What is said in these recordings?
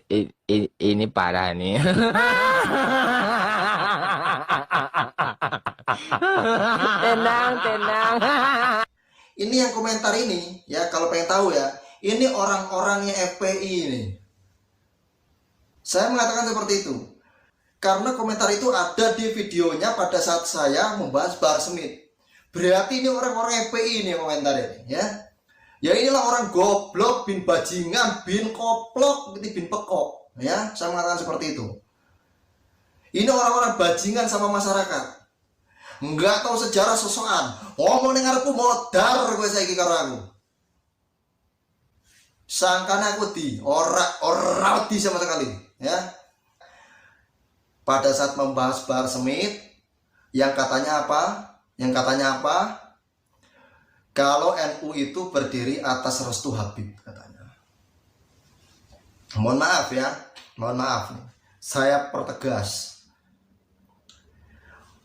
Ini parah nih. Tenang, tenang. Ini yang komentar ini ya, kalau pengen tahu ya, ini orang-orangnya FPI ini. Saya mengatakan seperti itu karena komentar itu ada di videonya pada saat saya membahas Bahar Smith. Berarti ini orang-orang FPI ini komentar ini ya. Ya inilah orang goblok, bin bajingan, bin koplok, bin pekok ya. Saya mengatakan seperti itu. Ini orang-orang bajingan sama masyarakat. Nggak tahu sejarah sosokan. Ngomong dengarku modar gue saiki karo aku. Sangkane aku di ora di sama sekali ya. Pada saat membahas Bahar Smith yang katanya apa? Yang katanya apa? Kalau NU itu berdiri atas restu Habib katanya. Mohon maaf ya, mohon maaf nih. Saya pertegas.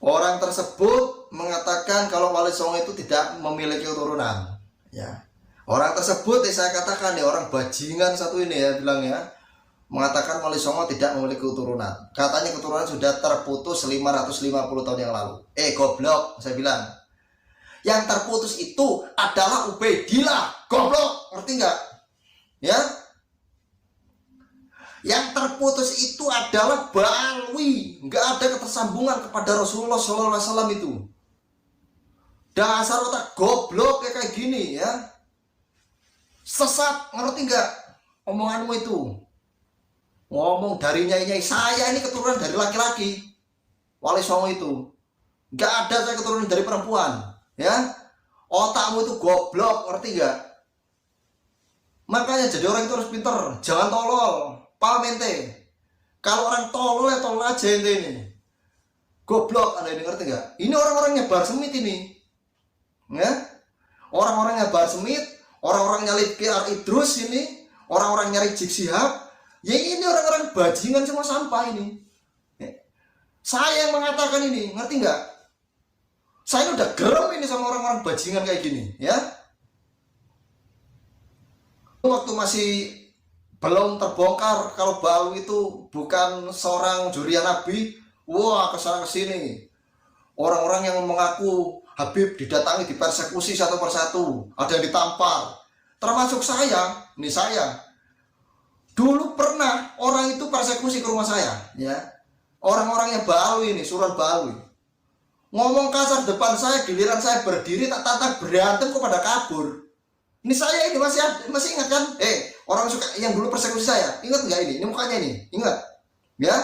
Orang tersebut mengatakan kalau Wali Songo itu tidak memiliki keturunan. Ya, orang tersebut saya katakan ya, orang bajingan satu ini ya bilang ya, mengatakan Wali Songo tidak memiliki keturunan. Katanya keturunan sudah terputus 550 tahun yang lalu. Goblok, saya bilang. Yang terputus itu adalah Ubaidillah. Goblok, ngerti nggak? Ya. Yang terputus itu adalah Ba'alwi. Nggak ada ketersambungan kepada Rasulullah SAW itu. Dasar otak goblok kayak gini ya. Sesat, ngerti nggak omonganmu itu? Ngomong dari nyai-nyai, saya ini keturunan dari laki-laki. Wali Songo itu. Nggak ada saya keturunan dari perempuan. Ya. Otakmu itu goblok, ngerti nggak? Makanya jadi orang itu harus pinter. Jangan tolol. Paham ente? Kalau orang tolol ya tolol aja ente ini. Goblok, Anda ini ngerti nggak? Ini orang-orangnya Bahar Smith ini. Ya? Orang-orangnya Bahar Smith, orang-orang nyali PR Idrus ini, orang-orang nyari Rizik Syihab. Ya ini orang-orang bajingan semua sampah ini. Saya yang mengatakan ini, ngerti nggak? Saya ini udah gerem ini sama orang-orang bajingan kayak gini, ya. Waktu masih belum terbongkar kalau Ba'alwi itu bukan seorang jurian Nabi, wah kesana kesini. Orang-orang yang mengaku Habib didatangi, dipersekusi satu persatu, ada yang ditampar. Termasuk saya, nih saya. Dulu pernah orang itu persekusi ke rumah saya, ya. Orang-orangnya Ba'alwi ini, suruhan Ba'alwi. Ngomong kasar depan saya, giliran saya berdiri tak tantang berantem kok pada kabur. Ini saya ini masih ingat kan? Orang suka yang dulu persekusi saya, ingat nggak ini? Ini mukanya ini, ingat? Ya.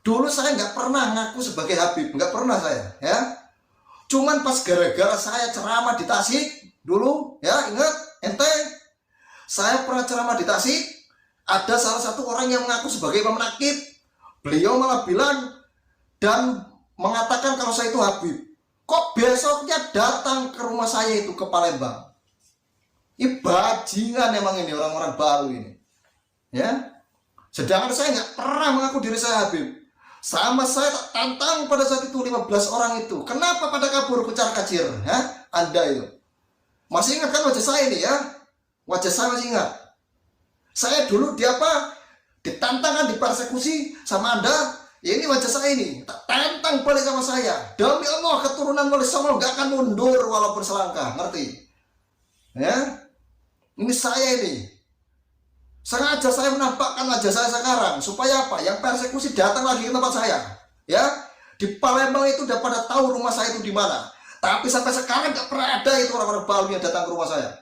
Dulu saya nggak pernah ngaku sebagai Habib, nggak pernah saya, ya. Cuman pas gara-gara saya ceramah di Tasik dulu, ya ingat? Ente? Saya pernah ceramah di Tasik, ada salah satu orang yang mengaku sebagai Imam Nakib. Beliau malah bilang dan mengatakan kalau saya itu Habib. Kok besoknya datang ke rumah saya itu ke Palembang? Ini bajingan emang ini orang-orang baru ini. Ya. Sedangkan saya nggak pernah mengaku diri saya Habib. Sama saya tak tantang pada saat itu 15 orang itu. Kenapa pada kabur kucar kacir? Anda itu. Masih ingat kan wajah saya ini ya? Wajah saya masih ingat. Saya dulu ditantang kan, dipersekusi sama Anda. Ya ini wajah saya ini. Tak tantang balik sama saya. Demi Allah keturunan Wali Songo nggak akan mundur walaupun selangkah. Ngerti? Ya. Ini saya ini. Sengaja saya menampakkan wajah saya sekarang. Supaya apa? Yang persekusi datang lagi ke tempat saya. Ya. Di Palembang itu udah pada tahu rumah saya itu di mana. Tapi sampai sekarang nggak pernah ada itu orang-orang Ba'alwi yang datang ke rumah saya.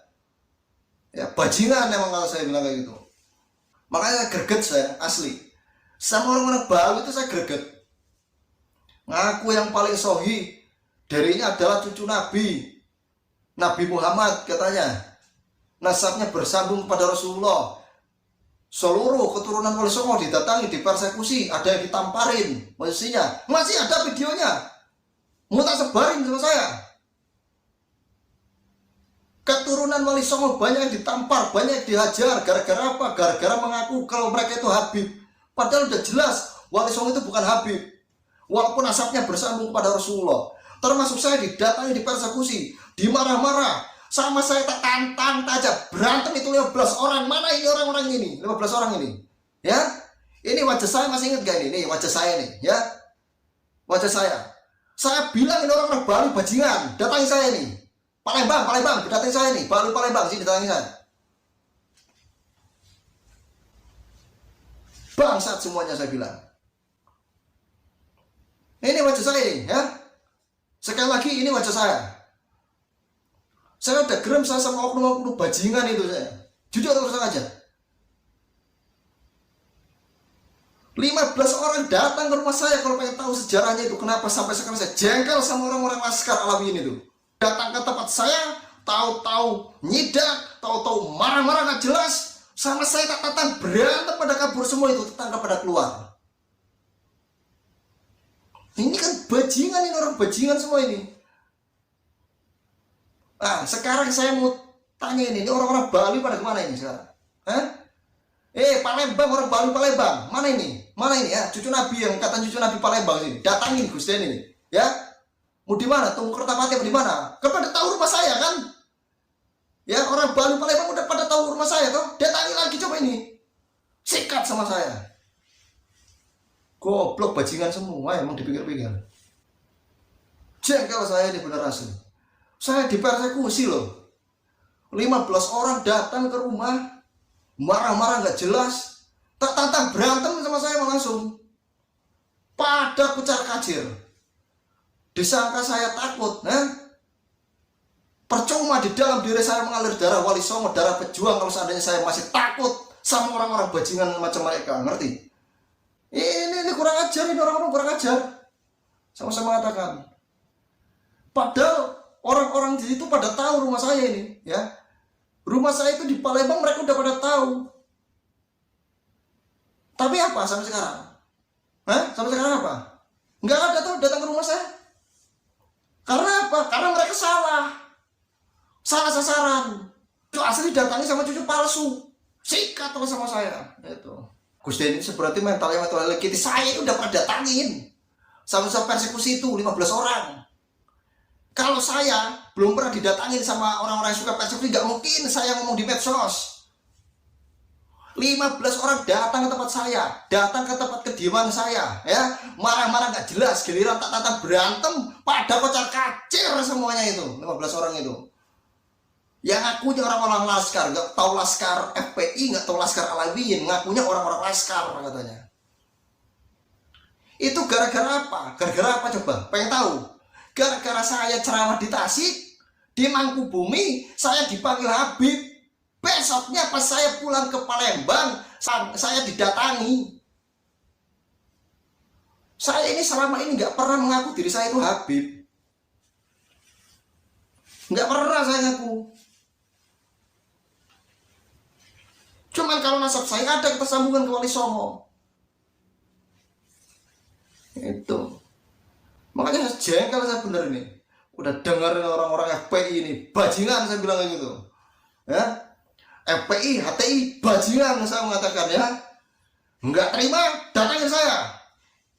Ya, bajingan emang kalau saya bilang kayak gitu. Makanya greget saya, asli. Sama orang-orang Ba'alwi itu saya greget. Ngaku yang paling sohi darinya adalah cucu Nabi Muhammad katanya. Nasabnya bersambung kepada Rasulullah. Seluruh keturunan Wali Songo didatangi, dipersekusi, ada yang ditamparin, mestinya masih ada videonya. Mau tak sebarin sama saya. Keturunan Wali Songo banyak yang ditampar, banyak yang dihajar. Gara-gara apa? Gara-gara mengaku kalau mereka itu Habib. Padahal udah jelas Wali Songo itu bukan Habib. Walaupun nasabnya bersambung kepada Rasulullah. Termasuk saya didatangi, dipersekusi, dimarah-marah. Sama saya tak tantang aja berantem itu 15 orang. Mana ini orang-orang ini? 15 orang ini. Ya. Ini wajah saya masih ingat gak ini? Nih wajah saya nih, ya. Wajah saya. Saya bilang ini orang-orang Bali bajingan, datangi saya nih. Palembang, datangi saya nih. Bali Palembang sih datangi saya. Bangsat semuanya saya bilang. Ini wajah saya nih, ya. Sekali lagi ini wajah saya. Saya udah gerem saya sama oknum-oknum bajingan itu saya. Jujur terus aja. 15 orang datang ke rumah saya kalau pengen tahu sejarahnya itu. Kenapa sampai sekarang saya jengkel sama orang-orang Laskar Alawiyin itu. Datang ke tempat saya, tahu-tahu nyidak, tahu-tahu marah-marah gak jelas. Sama saya tak tantang berantem pada kabur semua itu. Tetangga pada keluar. Ini kan bajingan ini, orang bajingan semua ini. Nah, sekarang saya mau tanya ini orang-orang Bali pada kemana ini sekarang? Hah? Palembang, orang Bali Palembang. Mana ini? Mana ini ya? Cucu Nabi yang kata cucu Nabi Palembang ini. Datangin Gus Den ini. Ya? Mau di mana? Tunggu Kertapati apa di mana? Kan pada tahu rumah saya kan? Ya, orang Bali Palembang udah pada tahu rumah saya tuh. Datangin lagi coba ini. Sikat sama saya. Goblok bajingan semua emang dipikir-pikir. Jengkel saya ini bener asli. Saya dipersekusi loh. 15 orang datang ke rumah, marah-marah gak jelas, tak tantang berantem sama saya langsung. Pada kucar kacir. Disangka saya takut, percuma di dalam diri saya mengalir darah Wali Songo, darah pejuang kalau seandainya saya masih takut sama orang-orang bajingan macam mereka, ngerti? Ini kurang ajar, ini orang-orang kurang ajar. Sama-sama mengatakan. Padahal orang-orang di situ pada tahu rumah saya ini, ya. Rumah saya itu di Palembang mereka udah pada tahu. Tapi apa sampai sekarang? Sampai sekarang apa? Nggak ada tuh datang ke rumah saya. Karena apa? Karena mereka salah. Salah sasaran. Itu asli datangi sama cucu palsu. Sikat terus sama saya. Itu. Gus Den ini seperti mentalnya lekiti. Saya itu udah pernah datangin. Sama-sama persekusi itu 15 orang. Kalau saya belum pernah didatangin sama orang-orang yang suka persekusi, nggak mungkin saya ngomong di medsos. 15 orang datang ke tempat saya, datang ke tempat kediaman saya, ya, marah-marah nggak jelas, giliran tak tantang berantem, pada kocar kacir semuanya itu, 15 orang itu. Yang ngakunya orang-orang Laskar, nggak tahu Laskar FPI, nggak tahu Laskar Alawiyin, ngakunya orang-orang Laskar katanya. Itu gara-gara apa? Gara-gara apa coba? Pengen tahu? Gara-gara saya ceramah di Tasik, di Mangkubumi, saya dipanggil Habib. Besoknya pas saya pulang ke Palembang, saya didatangi. Saya ini selama ini nggak pernah mengaku diri saya itu Habib. Nggak pernah saya ngaku. Cuman kalau nasab saya ada ketersambungan ke Wali Songo. Itu. Makanya saya jengkel saya bener ini. Udah dengerin orang-orang FPI ini bajingan saya bilang kayak gitu. Ya. FPI, HTI bajingan saya mengatakan ya. Enggak terima, datangin saya.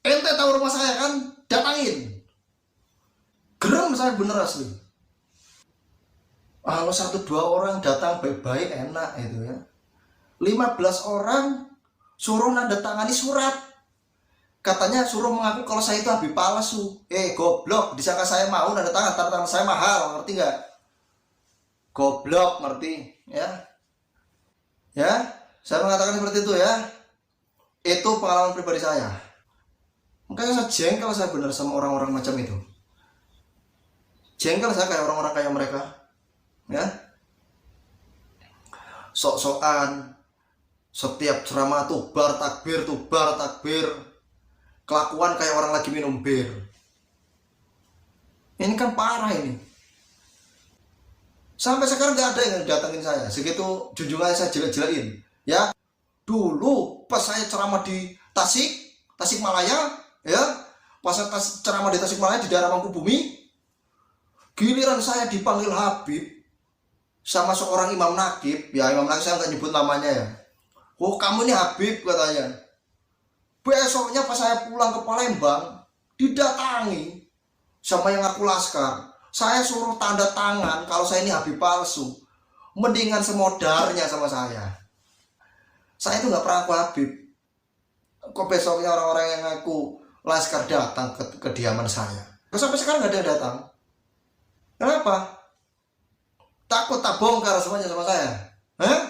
Ente tahu rumah saya kan? Datangin. Gerem saya bener asli. Kalau 1-2 orang datang baik-baik enak itu ya. 15 orang suruh nanda tangani surat. Katanya suruh mengaku kalau saya itu Habib palsu. Goblok, disangka saya mau nanda tangan saya mahal, ngerti nggak? Goblok, ngerti? Ya, ya, saya mengatakan seperti itu ya. Itu pengalaman pribadi saya. Makanya saya jengkel saya bener sama orang-orang macam itu. Jengkel saya kayak orang-orang kayak mereka, ya. Sok-sokan, setiap ceramah tubar takbir. Kelakuan kayak orang lagi minum bir. Ini kan parah ini. Sampai sekarang nggak ada yang datangin saya. Segitu junjungan saya jelek-jelekin. Ya, dulu pas saya ceramah di Tasikmalaya, ya, pas saya ceramah di Tasikmalaya di daerah Mangkubumi, giliran saya dipanggil Habib sama seorang Imam Nakib. Ya, Imam Nakib saya nggak nyebut namanya ya. Oh, kamu ini Habib katanya. Besoknya pas saya pulang ke Palembang, didatangi sama yang ngaku Laskar. Saya suruh tanda tangan kalau saya ini Habib palsu. Mendingan semodarnya sama saya. Saya itu nggak pernah aku Habib. Kok besoknya orang-orang yang ngaku Laskar datang ke kediaman saya. Kok sampai sekarang nggak ada yang datang? Kenapa? Takut tak bongkar semuanya sama saya? Hah?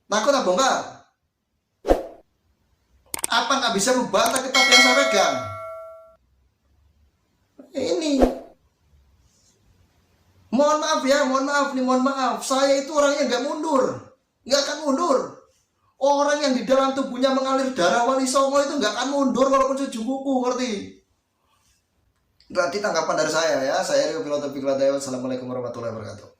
Takut tak bongkar? Apa nggak bisa membantah kitab yang saya pegang? Ini. Mohon maaf ya, mohon maaf. Saya itu orangnya nggak mundur. Nggak akan mundur. Orang yang di dalam tubuhnya mengalir darah Wali Songo itu nggak akan mundur walaupun sejum kuku, ngerti? Berarti tanggapan dari saya ya. Saya Rio Piloto Pikladewa. Assalamualaikum warahmatullahi wabarakatuh.